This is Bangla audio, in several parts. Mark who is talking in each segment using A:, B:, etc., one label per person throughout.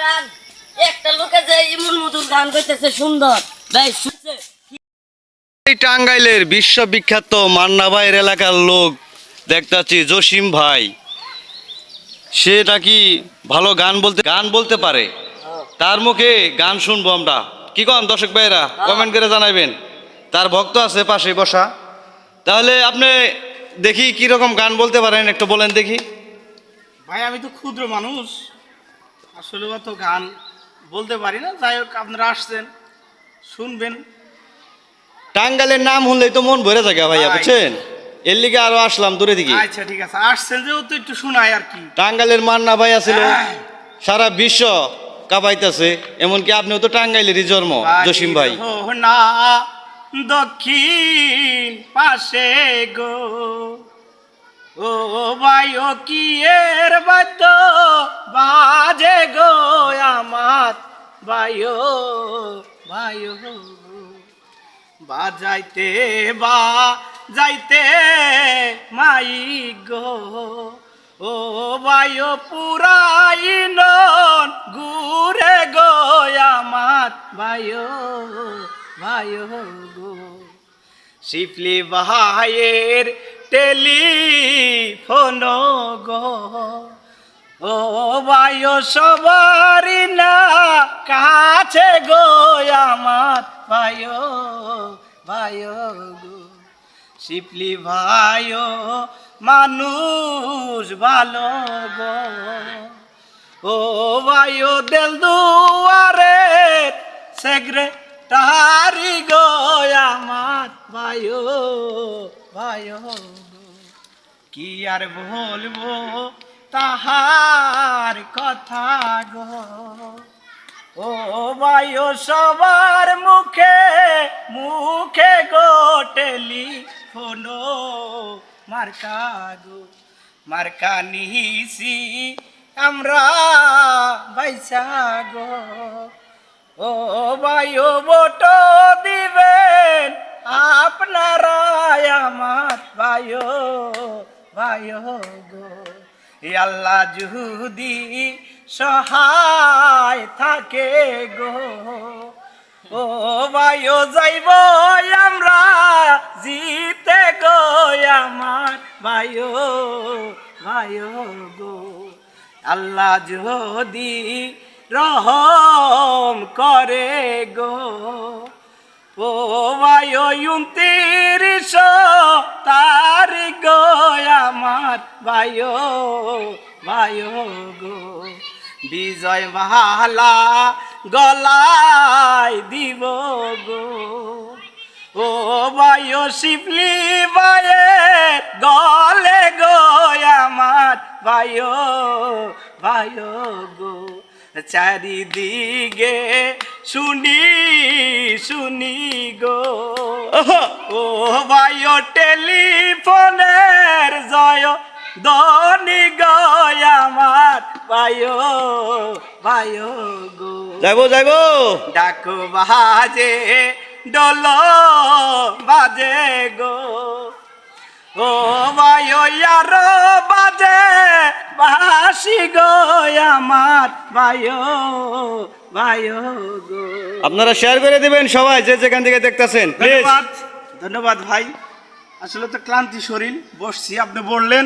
A: দাঁড়ান, একটা লোকে যে ইমন মধুর গান গাইতেছে সুন্দর ভাই শুনছে।
B: এই টাঙ্গাইলের বিশ্ববিখ্যাত মান্না ভাইয়ের এলাকার লোক দেখতাছি জসিম ভাই, সে নাকি ভালো গান বলতে পারে। তার মুখে গান শুনবো আমরা। কি কন দর্শক ভাইয়েরা, কমেন্ট করে জানাবেন। তার ভক্ত আছে পাশে বসা, তাহলে আপনি দেখি কি রকম গান বলতে পারেন, একটু বলেন দেখি।
C: ভাই আমি তো ক্ষুদ্র মানুষ, আসলে অত গান বলতে পারি না। যাই হোক, আপনারা আসছেন, শুনবেন।
B: টাঙ্গাইলের নাম শুনলেই তো মন ভরে যায় ভাইয়া, বুঝছেন? এর লিগে আরো আসলাম দূরে দিকে।
C: আচ্ছা ঠিক আছে, আসছেন যেহেতু একটু শোনাই আর কি।
B: টাঙ্গাইলের মান্না ভাই আছিল, সারা বিশ্ব কাঁপাইতেছে, এমনকি আপনিও তো টাঙ্গাইলেরই জন্ম, জসিম ভাই।
C: না দক্ষিণ পাশে গো, ও ভাই ও কি এর বাদ্য বাজে গো আমার ভাইও ভাইও, বাজাইতে মাইক গো, ও ভাইও পুরাইন ঘুরে গো আমার ভাইও ভাইও গো। শিফলি ভাইয়ের টেলিফোন গো, ও ভাইও সবারই না কাছে গো আমার ভাইও ভাইও গো। শিপলি ভাইও মানুষ ভালো গো, ও ভাইও দেল দুয়ারে সেক্রেটারি গো আমার ভাইও ভাইও গো। কি আর বলবো তাহার কথা গো, ও ভাইও সবার মুখে মুখে গো টেলিফোন মার্কা গো। মার্কা নিহিসি আমরা বাইসা গো, ও ভাইও ভোট দিবেন আপনারা আমার ভাইও ভাইও গো। আল্লাহ যদি সহায় থাকে গো, ও ভাইও যাইব আমরা জিতে গো আমার ভাইও ভাইও গো। আল্লাহ যদি রহম করে গো, ও ভাইও 29 তারিখ গো আমার ভাইও ভাইও গো। বিজয় মালা গলায় দিব গো, ও ভাইও শিবলি ভাইয়ের গলে গো আমার ভাইও ভাইও গো। চারিদিকে শুনি শুনি গো, ও ভাইও টেলিফোনের জয় ধনী গো আমার ভাইও ভাইও গো।
B: যাইবো
C: ডাকো বাজে ডোল বাজে গো, ও ভাইও আর বাজে বাসি গো আমার ভাইও ভাইও গো।
B: আপনারা শেয়ার করে দিবেন সবাই যে যেখান থেকে দেখতেছেন, প্লিজ।
C: ধন্যবাদ ধন্যবাদ ভাই। আসলে তো ক্লান্তি শরীর, বসছি, আপনি বললেন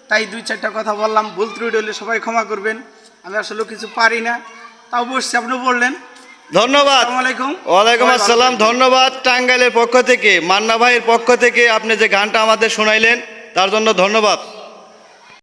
C: তাই 2-4টা কথা বললাম। ভুল ত্রুটি হলে সবাই ক্ষমা করবেন, আমি আসলে কিছু পারি না, তাও বসছি, আপনি বললেন।
B: ধন্যবাদ। ওয়ালাইকুম আসসালাম। ধন্যবাদ টাঙ্গাইলের পক্ষ থেকে, মান্না ভাইয়ের পক্ষ থেকে আপনি যে গানটা আমাদের শোনাইলেন তার জন্য ধন্যবাদ।